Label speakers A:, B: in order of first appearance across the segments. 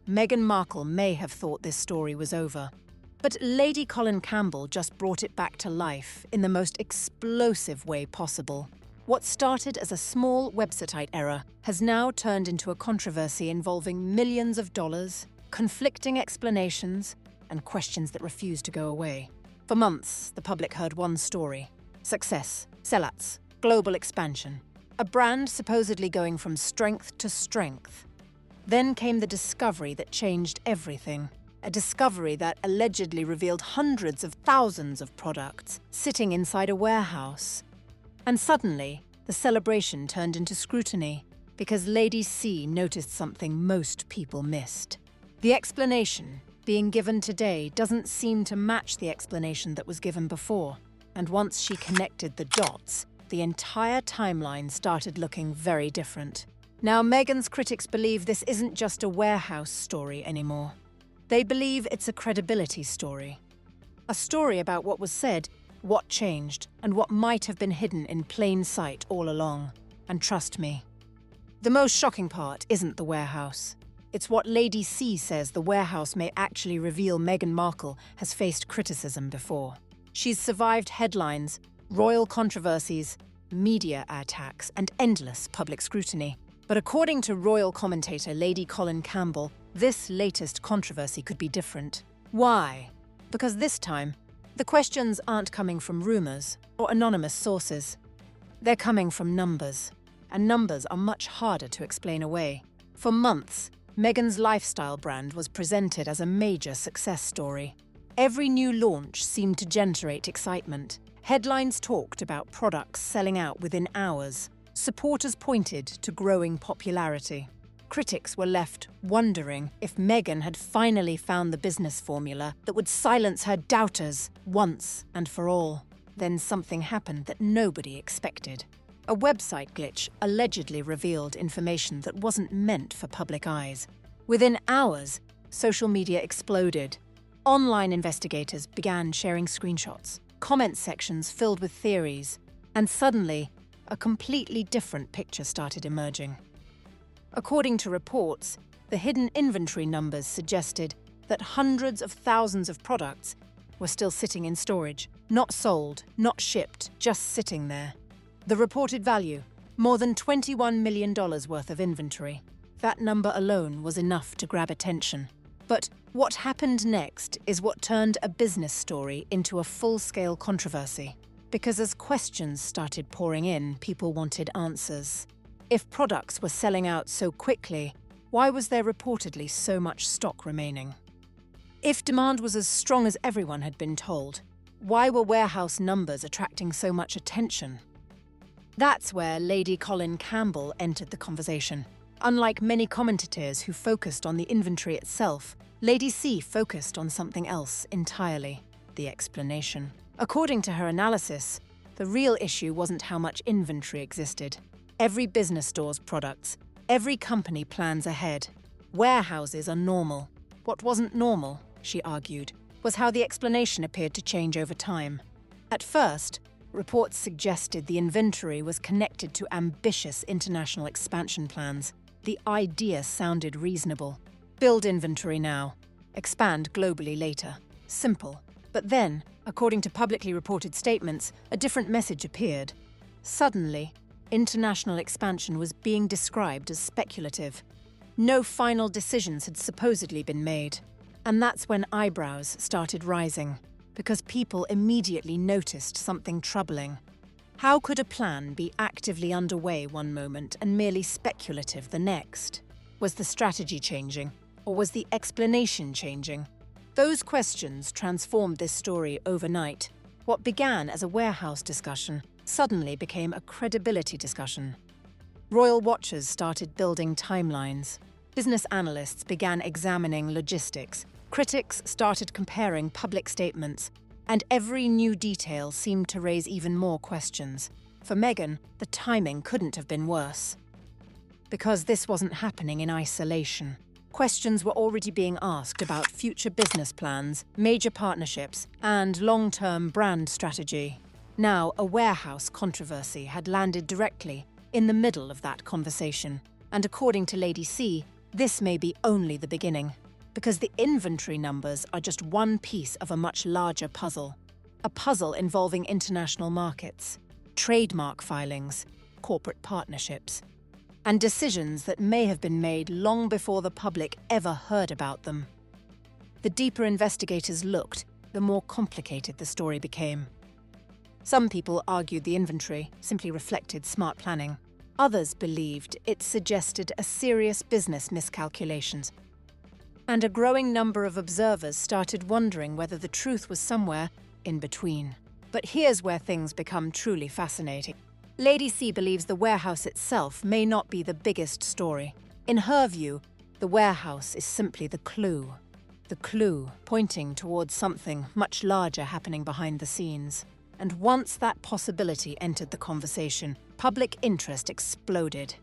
A: Meghan Markle may have thought this story was over. But Lady Colin Campbell just brought it back to life in the most explosive way possible. What started as a small website error has now turned into a controversy involving millions of dollars, conflicting explanations, and questions that refuse to go away. For months, the public heard one story: success, sellouts, global expansion. A brand supposedly going from strength to strength. Then came the discovery that changed everything. A discovery that allegedly revealed hundreds of thousands of products sitting inside a warehouse. And suddenly, the celebration turned into scrutiny because Lady C noticed something most people missed. The explanation being given today doesn't seem to match the explanation that was given before. And once she connected the dots, the entire timeline started looking very different. Now, Meghan's critics believe this isn't just a warehouse story anymore. They believe it's a credibility story. A story about what was said, what changed, and what might have been hidden in plain sight all along. And trust me, the most shocking part isn't the warehouse. It's what Lady C says the warehouse may actually reveal Meghan Markle has faced criticism before. She's survived headlines, royal controversies, media attacks, and endless public scrutiny. But according to royal commentator Lady Colin Campbell, this latest controversy could be different. Why? Because this time, the questions aren't coming from rumours or anonymous sources. They're coming from numbers, and numbers are much harder to explain away. For months, Meghan's lifestyle brand was presented as a major success story. Every new launch seemed to generate excitement. Headlines talked about products selling out within hours. Supporters pointed to growing popularity. Critics were left wondering if Meghan had finally found the business formula that would silence her doubters once and for all. Then something happened that nobody expected. A website glitch allegedly revealed information that wasn't meant for public eyes. Within hours, social media exploded. Online investigators began sharing screenshots, comment sections filled with theories, and suddenly, a completely different picture started emerging. According to reports, the hidden inventory numbers suggested that hundreds of thousands of products were still sitting in storage, not sold, not shipped, just sitting there. The reported value, more than $21 million worth of inventory. That number alone was enough to grab attention. But what happened next is what turned a business story into a full-scale controversy. Because as questions started pouring in, people wanted answers. If products were selling out so quickly, why was there reportedly so much stock remaining? If demand was as strong as everyone had been told, why were warehouse numbers attracting so much attention? That's where Lady Colin Campbell entered the conversation. Unlike many commentators who focused on the inventory itself, Lady C focused on something else entirely: the explanation. According to her analysis, the real issue wasn't how much inventory existed. Every business stores products. Every company plans ahead. Warehouses are normal. What wasn't normal, she argued, was how the explanation appeared to change over time. At first, reports suggested the inventory was connected to ambitious international expansion plans. The idea sounded reasonable. Build inventory now. Expand globally later. Simple. But then, according to publicly reported statements, a different message appeared. Suddenly, international expansion was being described as speculative. No final decisions had supposedly been made. And that's when eyebrows started rising, because people immediately noticed something troubling. How could a plan be actively underway one moment and merely speculative the next? Was the strategy changing, or was the explanation changing? Those questions transformed this story overnight. What began as a warehouse discussion suddenly became a credibility discussion. Royal watchers started building timelines. Business analysts began examining logistics. Critics started comparing public statements. And every new detail seemed to raise even more questions. For Meghan, the timing couldn't have been worse. Because this wasn't happening in isolation. Questions were already being asked about future business plans, major partnerships, and long-term brand strategy. Now, a warehouse controversy had landed directly in the middle of that conversation. And according to Lady C, This may be only the beginning, because the inventory numbers are just one piece of a much larger puzzle. A puzzle involving international markets, trademark filings, corporate partnerships, and decisions that may have been made long before the public ever heard about them. The deeper investigators looked, the more complicated the story became. Some people argued the inventory simply reflected smart planning. Others believed it suggested a serious business miscalculations. And a growing number of observers started wondering whether the truth was somewhere in between. But here's where things become truly fascinating. Lady C believes the warehouse itself may not be the biggest story. In her view, the warehouse is simply the clue pointing towards something much larger happening behind the scenes. And once that possibility entered the conversation, public interest exploded.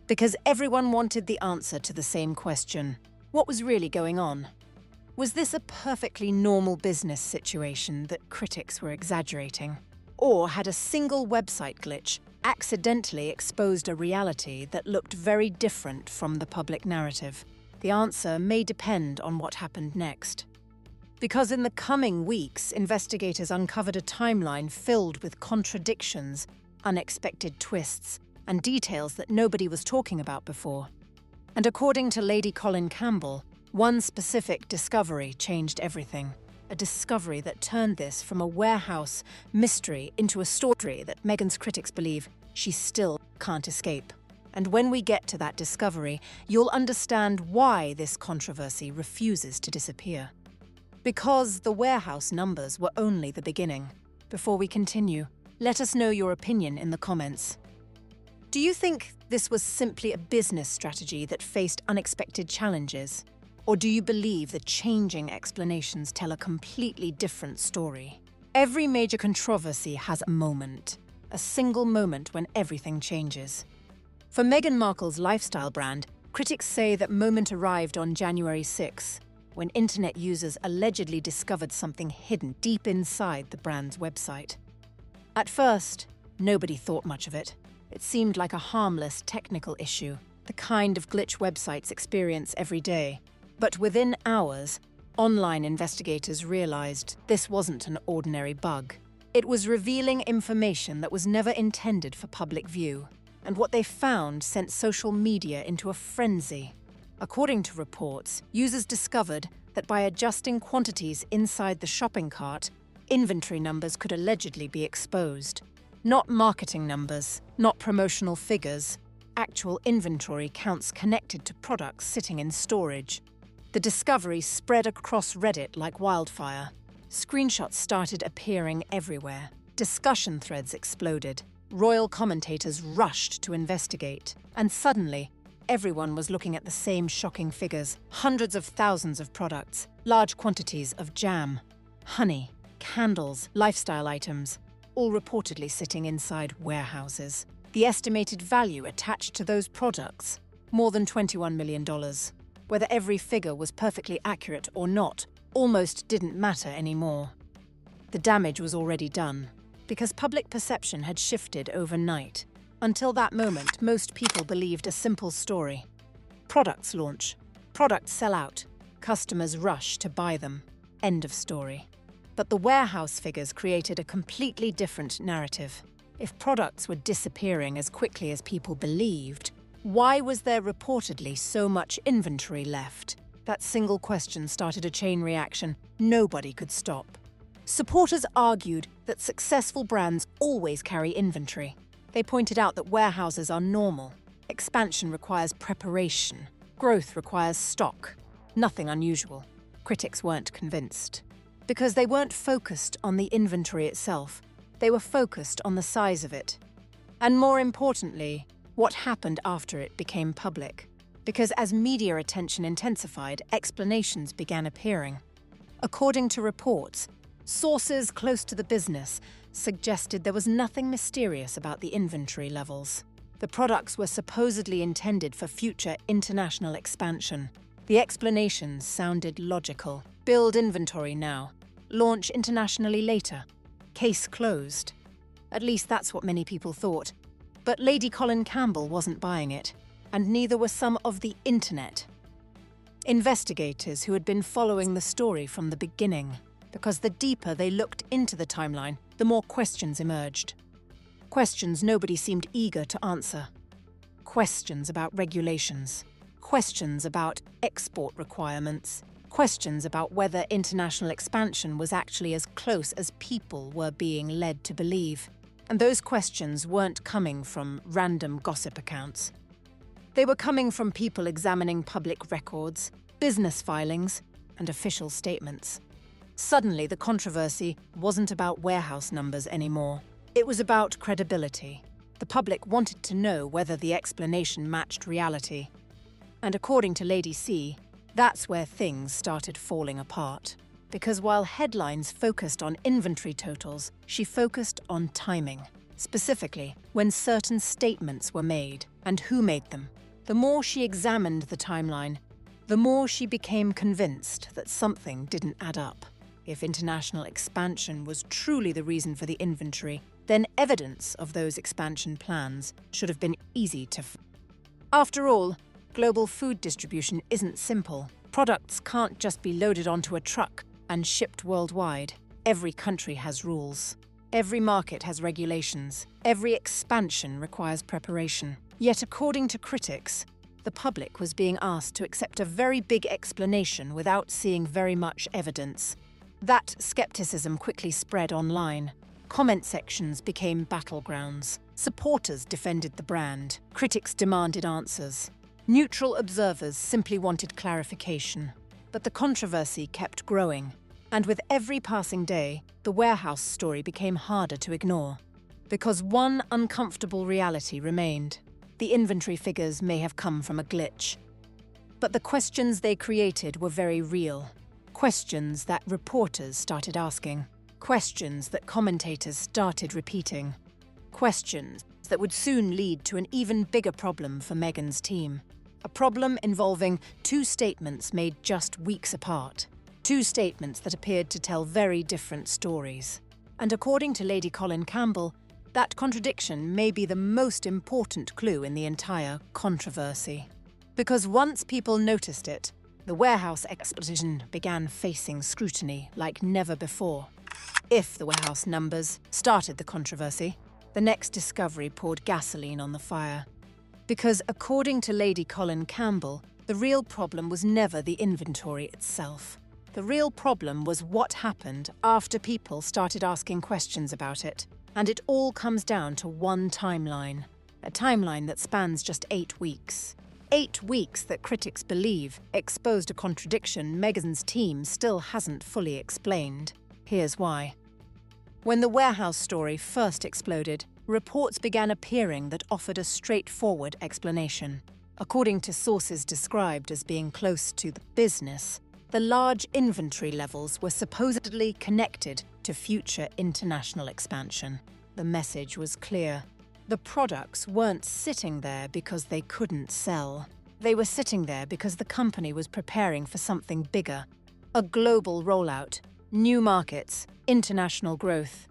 A: Because everyone wanted the answer to the same question: what was really going on? Was this a perfectly normal business situation that critics were exaggerating? Or had a single website glitch accidentally exposed a reality that looked very different from the public narrative? The answer may depend on what happened next. Because in the coming weeks, investigators uncovered a timeline filled with contradictions, unexpected twists, and details that nobody was talking about before. And according to Lady Colin Campbell, one specific discovery changed everything. A discovery that turned this from a warehouse mystery into a story that Meghan's critics believe she still can't escape. And when we get to that discovery, you'll understand why this controversy refuses to disappear. Because the warehouse numbers were only the beginning. Before we continue, let us know your opinion in the comments. Do you think this was simply a business strategy that faced unexpected challenges? Or do you believe the changing explanations tell a completely different story? Every major controversy has a moment, a single moment when everything changes. For Meghan Markle's lifestyle brand, critics say that moment arrived on January 6, when internet users allegedly discovered something hidden deep inside the brand's website. At first, nobody thought much of it. It seemed like a harmless technical issue, the kind of glitch websites experience every day. But within hours, online investigators realized this wasn't an ordinary bug. It was revealing information that was never intended for public view, and what they found sent social media into a frenzy. According to reports, users discovered that by adjusting quantities inside the shopping cart, inventory numbers could allegedly be exposed. Not marketing numbers, not promotional figures, actual inventory counts connected to products sitting in storage. The discovery spread across Reddit like wildfire. Screenshots started appearing everywhere. Discussion threads exploded. Royal commentators rushed to investigate. And suddenly, everyone was looking at the same shocking figures. Hundreds of thousands of products, large quantities of jam, honey, candles, lifestyle items, all reportedly sitting inside warehouses. The estimated value attached to those products, more than $21 million. Whether every figure was perfectly accurate or not almost didn't matter anymore. The damage was already done, because public perception had shifted overnight. Until that moment, most people believed a simple story. Products launch, products sell out, customers rush to buy them. End of story. But the warehouse figures created a completely different narrative. If products were disappearing as quickly as people believed, why was there reportedly so much inventory left? That single question started a chain reaction nobody could stop. Supporters argued that successful brands always carry inventory. They pointed out that warehouses are normal. Expansion requires preparation. Growth requires stock. Nothing unusual. Critics weren't convinced. Because they weren't focused on the inventory itself. They were focused on the size of it. And more importantly, what happened after it became public. Because as media attention intensified, explanations began appearing. According to reports, sources close to the business suggested there was nothing mysterious about the inventory levels. The products were supposedly intended for future international expansion. The explanations sounded logical. Build inventory now. Launch internationally later. Case closed. At least that's what many people thought. But Lady Colin Campbell wasn't buying it. and neither were some of the internet. Investigators who had been following the story from the beginning, because the deeper they looked into the timeline, the more questions emerged. Questions nobody seemed eager to answer. Questions about regulations. Questions about export requirements. Questions about whether international expansion was actually as close as people were being led to believe. And those questions weren't coming from random gossip accounts. They were coming from people examining public records, business filings, and official statements. Suddenly, the controversy wasn't about warehouse numbers anymore. It was about credibility. The public wanted to know whether the explanation matched reality. And according to Lady C, that's where things started falling apart. Because while headlines focused on inventory totals, she focused on timing. Specifically, when certain statements were made and who made them. The more she examined the timeline, the more she became convinced that something didn't add up. If international expansion was truly the reason for the inventory, then evidence of those expansion plans should have been easy to find. After all, global food distribution isn't simple. Products can't just be loaded onto a truck and shipped worldwide. Every country has rules. Every market has regulations. Every expansion requires preparation. Yet, according to critics, the public was being asked to accept a very big explanation without seeing very much evidence. That skepticism quickly spread online. Comment sections became battlegrounds. Supporters defended the brand. Critics demanded answers. Neutral observers simply wanted clarification. But the controversy kept growing. And with every passing day, the warehouse story became harder to ignore. Because one uncomfortable reality remained. The inventory figures may have come from a glitch. But the questions they created were very real. Questions that reporters started asking. Questions that commentators started repeating. Questions that would soon lead to an even bigger problem for Meghan's team. A problem involving two statements made just weeks apart. Two statements that appeared to tell very different stories. And according to Lady Colin Campbell, that contradiction may be the most important clue in the entire controversy. Because once people noticed it, the warehouse explosion began facing scrutiny like never before. If the warehouse numbers started the controversy, the next discovery poured gasoline on the fire. Because according to Lady Colin Campbell, the real problem was never the inventory itself. The real problem was what happened after people started asking questions about it. And it all comes down to one timeline. A timeline that spans just 8 weeks. 8 weeks that critics believe exposed a contradiction Meghan's team still hasn't fully explained. Here's why. When the warehouse story first exploded, reports began appearing that offered a straightforward explanation. According to sources described as being close to the business, the large inventory levels were supposedly connected to future international expansion. The message was clear. The products weren't sitting there because they couldn't sell. They were sitting there because the company was preparing for something bigger. A global rollout, new markets, international growth.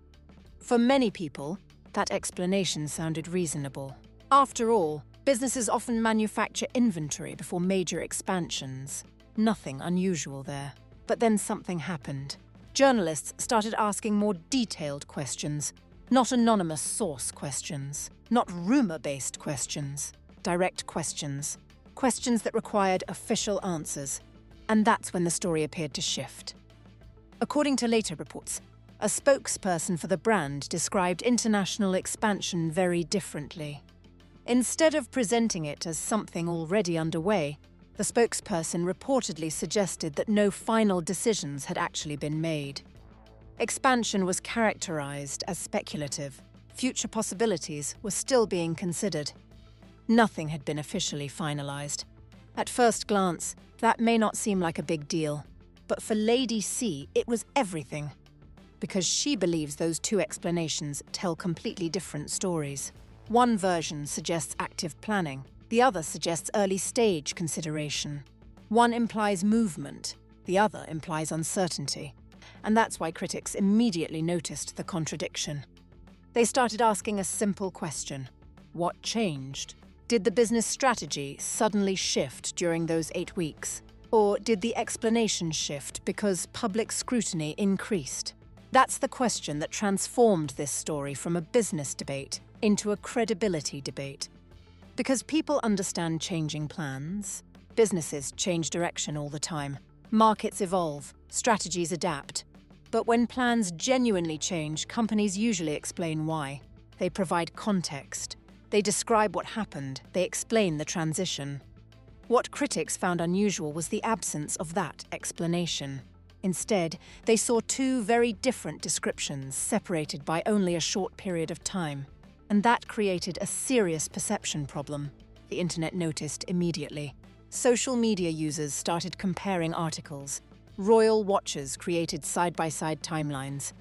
A: For many people, that explanation sounded reasonable. After all, businesses often manufacture inventory before major expansions. Nothing unusual there. But then something happened. Journalists started asking more detailed questions, not anonymous source questions, not rumor-based questions, direct questions, questions that required official answers. And that's when the story appeared to shift. According to later reports, a spokesperson for the brand described international expansion very differently. Instead of presenting it as something already underway, the spokesperson reportedly suggested that no final decisions had actually been made. Expansion was characterized as speculative. Future possibilities were still being considered. Nothing had been officially finalized. At first glance, that may not seem like a big deal, but for Lady C, it was everything. Because she believes those two explanations tell completely different stories. One version suggests active planning. The other suggests early-stage consideration. One implies movement, the other implies uncertainty. And that's why critics immediately noticed the contradiction. They started asking a simple question. What changed? Did the business strategy suddenly shift during those 8 weeks? Or did the explanation shift because public scrutiny increased? That's the question that transformed this story from a business debate into a credibility debate. Because people understand changing plans, businesses change direction all the time, markets evolve, strategies adapt. But when plans genuinely change, companies usually explain why. They provide context. They describe what happened. They explain the transition. What critics found unusual was the absence of that explanation. Instead, they saw two very different descriptions separated by only a short period of time. And that created a serious perception problem, the internet noticed immediately. Social media users started comparing articles. Royal watchers created side-by-side timelines.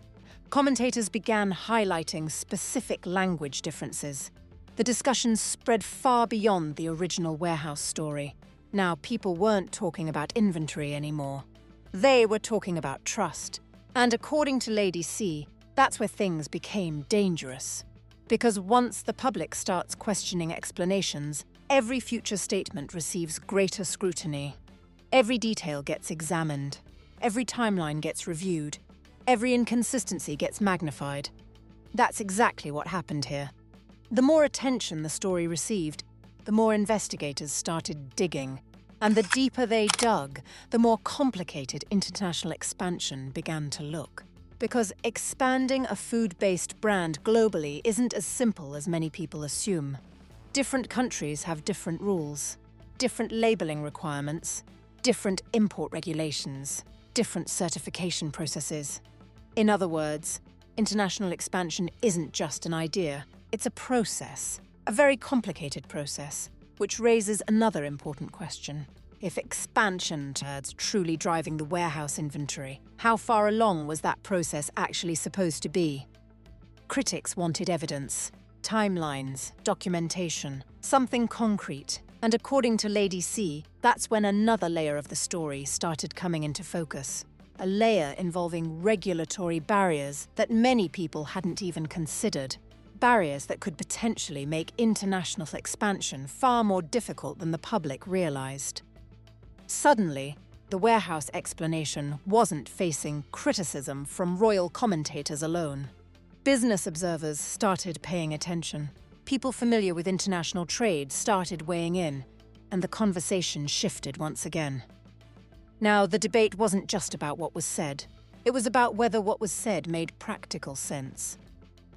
A: Commentators began highlighting specific language differences. The discussions spread far beyond the original warehouse story. Now people weren't talking about inventory anymore. They were talking about trust. And according to Lady C, that's where things became dangerous. Because once the public starts questioning explanations, every future statement receives greater scrutiny. Every detail gets examined. Every timeline gets reviewed. Every inconsistency gets magnified. That's exactly what happened here. The more attention the story received, the more investigators started digging. And the deeper they dug, the more complicated international expansion began to look. Because expanding a food-based brand globally isn't as simple as many people assume. Different countries have different rules, different labeling requirements, different import regulations, different certification processes. In other words, international expansion isn't just an idea, it's a process, a very complicated process, which raises another important question. If expansion was truly driving the warehouse inventory, how far along was that process actually supposed to be? Critics wanted evidence, timelines, documentation, something concrete. And according to Lady C, that's when another layer of the story started coming into focus. A layer involving regulatory barriers that many people hadn't even considered. Barriers that could potentially make international expansion far more difficult than the public realized. Suddenly, the warehouse explanation wasn't facing criticism from royal commentators alone. Business observers started paying attention. People familiar with international trade started weighing in, and the conversation shifted once again. Now, the debate wasn't just about what was said. It was about whether what was said made practical sense.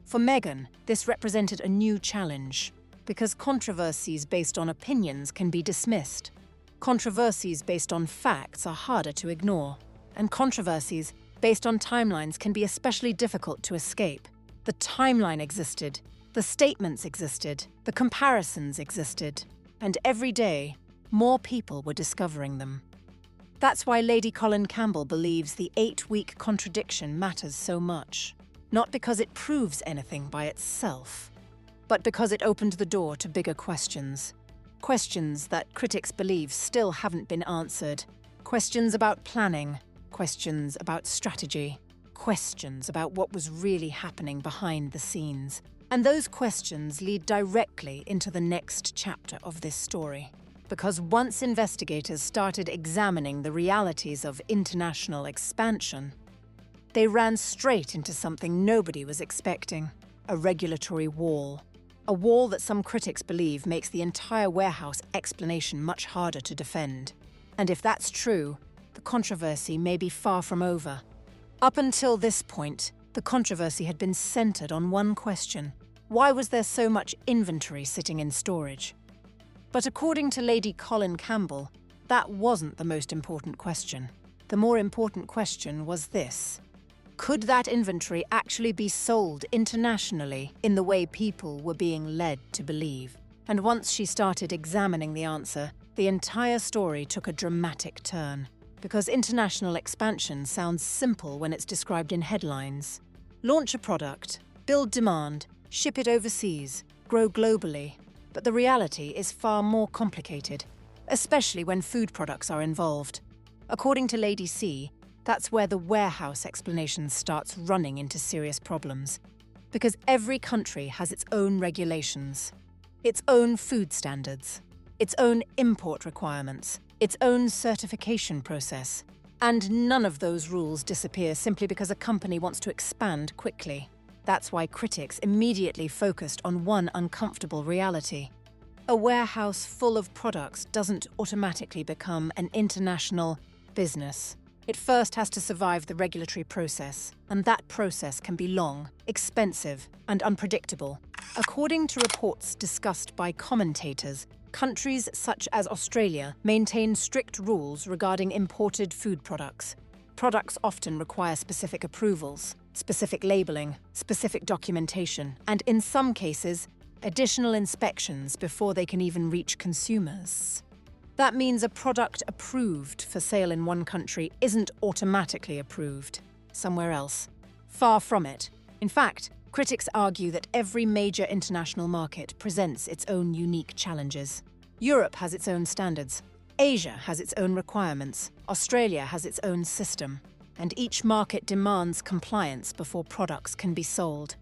A: For Meghan, this represented a new challenge, because controversies based on opinions can be dismissed. Controversies based on facts are harder to ignore, and controversies based on timelines can be especially difficult to escape. The timeline existed, the statements existed, the comparisons existed, and every day, more people were discovering them. That's why Lady Colin Campbell believes the 8-week contradiction matters so much. Not because it proves anything by itself, but because it opened the door to bigger questions. Questions that critics believe still haven't been answered. Questions about planning, questions about strategy, questions about what was really happening behind the scenes. And those questions lead directly into the next chapter of this story. Because once investigators started examining the realities of international expansion, they ran straight into something nobody was expecting: a regulatory wall. A wall that some critics believe makes the entire warehouse explanation much harder to defend. And if that's true, the controversy may be far from over. Up until this point, the controversy had been centered on one question: why was there so much inventory sitting in storage? But according to Lady Colin Campbell, that wasn't the most important question. The more important question was this: could that inventory actually be sold internationally in the way people were being led to believe? And once she started examining the answer, the entire story took a dramatic turn. Because international expansion sounds simple when it's described in headlines. Launch a product, build demand, ship it overseas, grow globally. But the reality is far more complicated, especially when food products are involved. According to Lady C, that's where the warehouse explanation starts running into serious problems. Because every country has its own regulations. its own food standards, its own import requirements, its own certification process. And none of those rules disappear simply because a company wants to expand quickly. That's why critics immediately focused on one uncomfortable reality. A warehouse full of products doesn't automatically become an international business. It first has to survive the regulatory process, and that process can be long, expensive, and unpredictable. According to reports discussed by commentators, countries such as Australia maintain strict rules regarding imported food products. Products often require specific approvals, specific labeling, specific documentation, and in some cases, additional inspections before they can even reach consumers. That means a product approved for sale in one country isn't automatically approved somewhere else. Far from it. In fact, critics argue that every major international market presents its own unique challenges. Europe has its own standards. Asia has its own requirements. Australia has its own system. And each market demands compliance before products can be sold.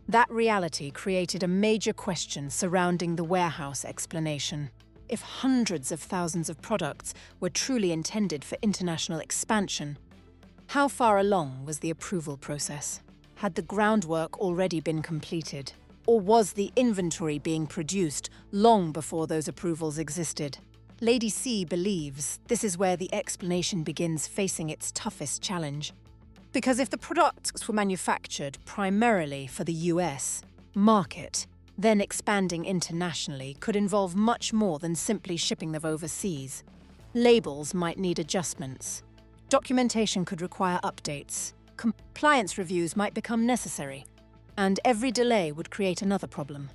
A: That reality created a major question surrounding the warehouse explanation. If hundreds of thousands of products were truly intended for international expansion, how far along was the approval process? Had the groundwork already been completed? Or was the inventory being produced long before those approvals existed? Lady C believes this is where the explanation begins facing its toughest challenge. Because if the products were manufactured primarily for the US market, then expanding internationally could involve much more than simply shipping them overseas. Labels might need adjustments. Documentation could require updates. Compliance reviews might become necessary. And every delay would create another problem.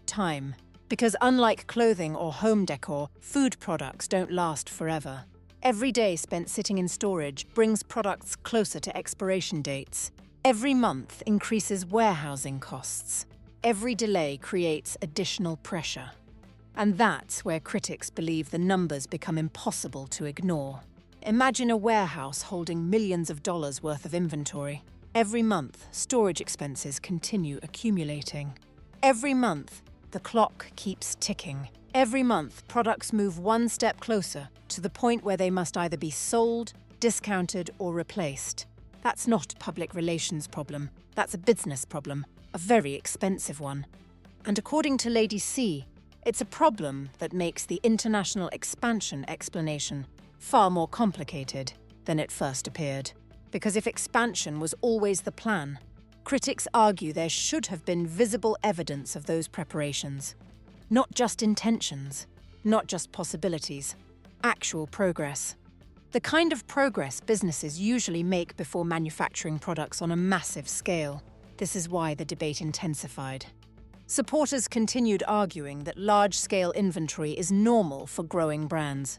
A: Time. Because unlike clothing or home decor, food products don't last forever. Every day spent sitting in storage brings products closer to expiration dates. Every month increases warehousing costs. Every delay creates additional pressure. And that's where critics believe the numbers become impossible to ignore. Imagine a warehouse holding millions of dollars worth of inventory. Every month, storage expenses continue accumulating. Every month, the clock keeps ticking. Every month, products move one step closer to the point where they must either be sold, discounted, or replaced. That's not a public relations problem. That's a business problem. A very expensive one. And according to Lady C, it's a problem that makes the international expansion explanation far more complicated than it first appeared. Because if expansion was always the plan, critics argue there should have been visible evidence of those preparations. Not just intentions, not just possibilities, actual progress. The kind of progress businesses usually make before manufacturing products on a massive scale. This is why the debate intensified. Supporters continued arguing that large-scale inventory is normal for growing brands.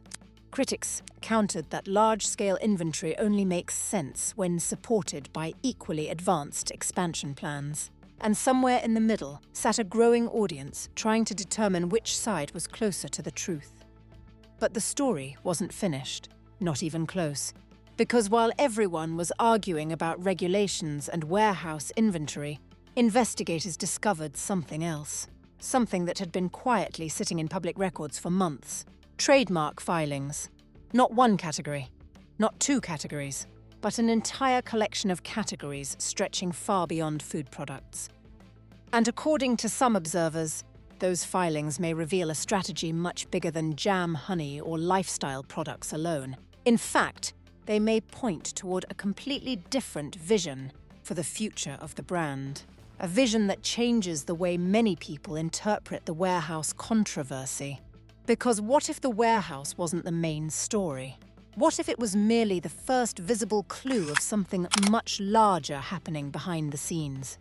A: Critics countered that large-scale inventory only makes sense when supported by equally advanced expansion plans. And somewhere in the middle sat a growing audience trying to determine which side was closer to the truth. But the story wasn't finished, not even close. Because while everyone was arguing about regulations and warehouse inventory, investigators discovered something else. Something that had been quietly sitting in public records for months. Trademark filings. Not one category, not two categories, but an entire collection of categories stretching far beyond food products. And according to some observers, those filings may reveal a strategy much bigger than jam, honey, or lifestyle products alone. In fact, they may point toward a completely different vision for the future of the brand. A vision that changes the way many people interpret the warehouse controversy. Because what if the warehouse wasn't the main story? What if it was merely the first visible clue of something much larger happening behind the scenes?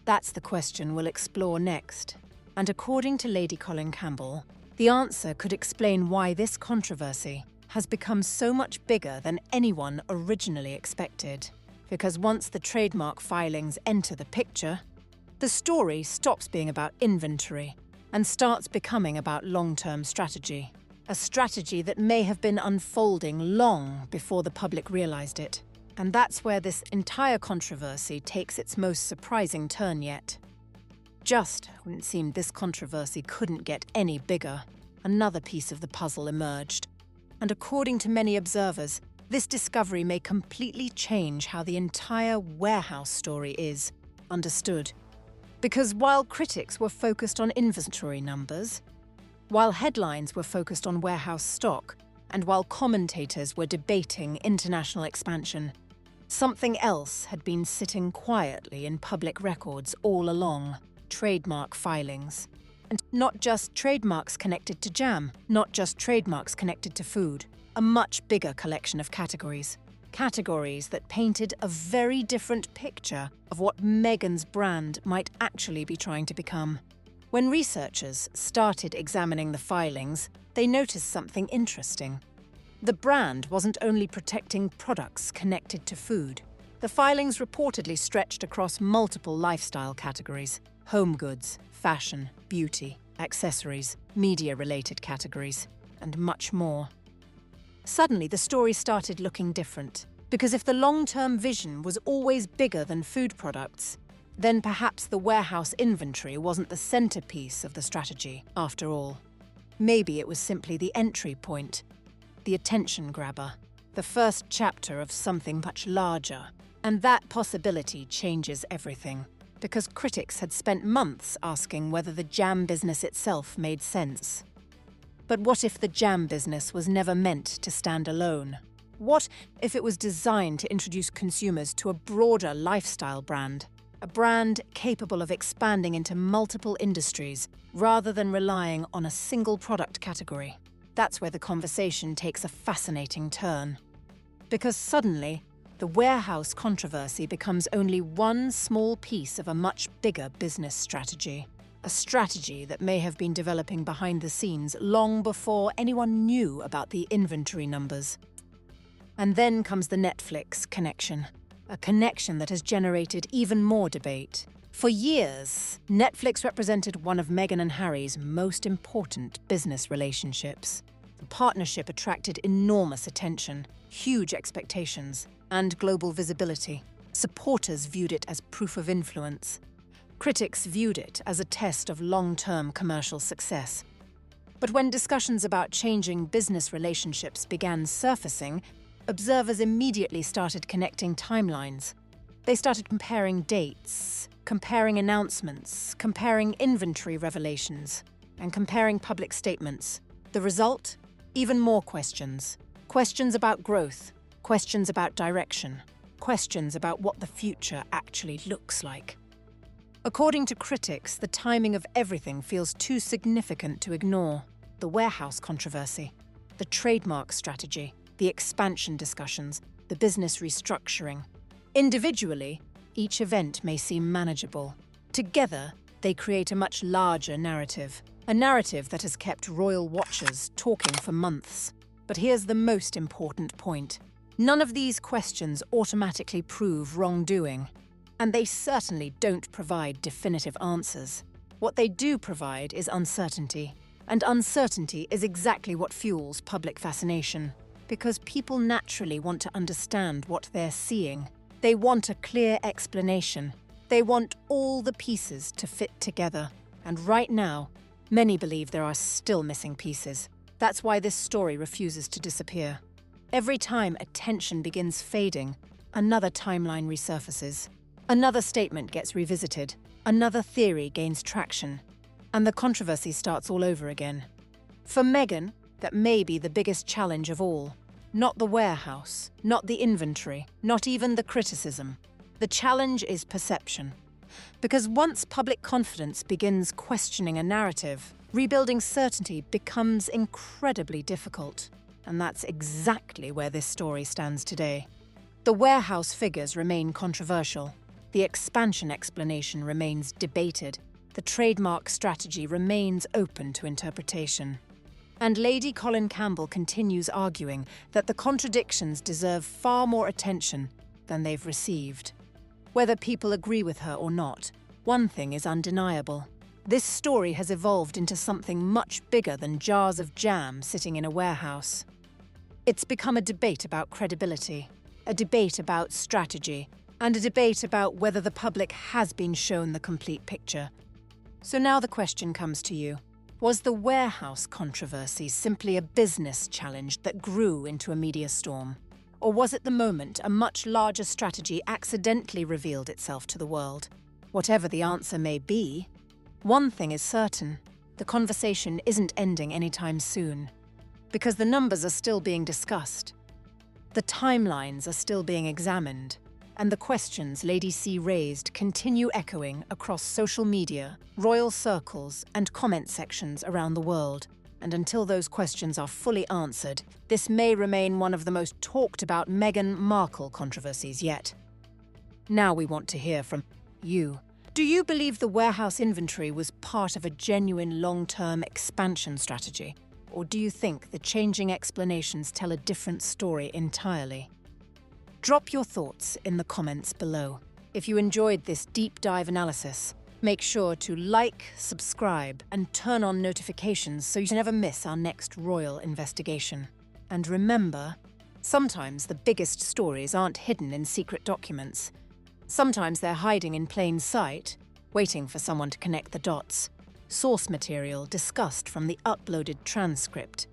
A: That's the question we'll explore next. And according to Lady Colin Campbell, the answer could explain why this controversy has become so much bigger than anyone originally expected. Because once the trademark filings enter the picture, the story stops being about inventory and starts becoming about long-term strategy. A strategy that may have been unfolding long before the public realized it. And that's where this entire controversy takes its most surprising turn yet. just when it seemed this controversy couldn't get any bigger, another piece of the puzzle emerged. And according to many observers, this discovery may completely change how the entire warehouse story is understood. Because while critics were focused on inventory numbers, while headlines were focused on warehouse stock, and while commentators were debating international expansion, something else had been sitting quietly in public records all along: trademark filings. And not just trademarks connected to jam, not just trademarks connected to food, a much bigger collection of categories. Categories that painted a very different picture of what Meghan's brand might actually be trying to become. When researchers started examining the filings, they noticed something interesting. The brand wasn't only protecting products connected to food. The filings reportedly stretched across multiple lifestyle categories: home goods, fashion, beauty, accessories, media-related categories, and much more. Suddenly, the story started looking different, because if the long-term vision was always bigger than food products, then perhaps the warehouse inventory wasn't the centerpiece of the strategy, after all. Maybe it was simply the entry point, the attention grabber, the first chapter of something much larger. And that possibility changes everything, because critics had spent months asking whether the jam business itself made sense. But what if the jam business was never meant to stand alone? What if it was designed to introduce consumers to a broader lifestyle brand? A brand capable of expanding into multiple industries rather than relying on a single product category. That's where the conversation takes a fascinating turn. Because suddenly, the warehouse controversy becomes only one small piece of a much bigger business strategy. A strategy that may have been developing behind the scenes long before anyone knew about the inventory numbers. And then comes the Netflix connection, a connection that has generated even more debate. For years, Netflix represented one of Meghan and Harry's most important business relationships. The partnership attracted enormous attention, huge expectations, and global visibility. Supporters viewed it as proof of influence. Critics viewed it as a test of long-term commercial success. But when discussions about changing business relationships began surfacing, observers immediately started connecting timelines. They started comparing dates, comparing announcements, comparing inventory revelations, and comparing public statements. The result? Even more questions. Questions about growth, questions about direction, questions about what the future actually looks like. According to critics, the timing of everything feels too significant to ignore. The warehouse controversy, the trademark strategy, the expansion discussions, the business restructuring. Individually, each event may seem manageable. Together, they create a much larger narrative, a narrative that has kept royal watchers talking for months. But here's the most important point. None of these questions automatically prove wrongdoing, and they certainly don't provide definitive answers. What they do provide is uncertainty, and uncertainty is exactly what fuels public fascination, because people naturally want to understand what they're seeing. They want a clear explanation. They want all the pieces to fit together. And right now, many believe there are still missing pieces. That's why this story refuses to disappear. Every time attention begins fading, another timeline resurfaces. Another statement gets revisited. Another theory gains traction. And the controversy starts all over again. For Meghan, that may be the biggest challenge of all. Not the warehouse, not the inventory, not even the criticism. The challenge is perception. Because once public confidence begins questioning a narrative, rebuilding certainty becomes incredibly difficult. And that's exactly where this story stands today. The warehouse figures remain controversial. The expansion explanation remains debated. The trademark strategy remains open to interpretation. And Lady Colin Campbell continues arguing that the contradictions deserve far more attention than they've received. Whether people agree with her or not, one thing is undeniable. This story has evolved into something much bigger than jars of jam sitting in a warehouse. It's become a debate about credibility, a debate about strategy, and a debate about whether the public has been shown the complete picture. So now the question comes to you. Was the warehouse controversy simply a business challenge that grew into a media storm? Or was it the moment a much larger strategy accidentally revealed itself to the world? Whatever the answer may be, one thing is certain: the conversation isn't ending anytime soon. Because the numbers are still being discussed, the timelines are still being examined, and the questions Lady C raised continue echoing across social media, royal circles, and comment sections around the world. And until those questions are fully answered, this may remain one of the most talked about Meghan Markle controversies yet. Now we want to hear from you. Do you believe the warehouse inventory was part of a genuine long-term expansion strategy? Or do you think the changing explanations tell a different story entirely? Drop your thoughts in the comments below. If you enjoyed this deep dive analysis, make sure to like, subscribe, and turn on notifications so you never miss our next royal investigation. And remember, sometimes the biggest stories aren't hidden in secret documents. Sometimes they're hiding in plain sight, waiting for someone to connect the dots. Source material discussed from the uploaded transcript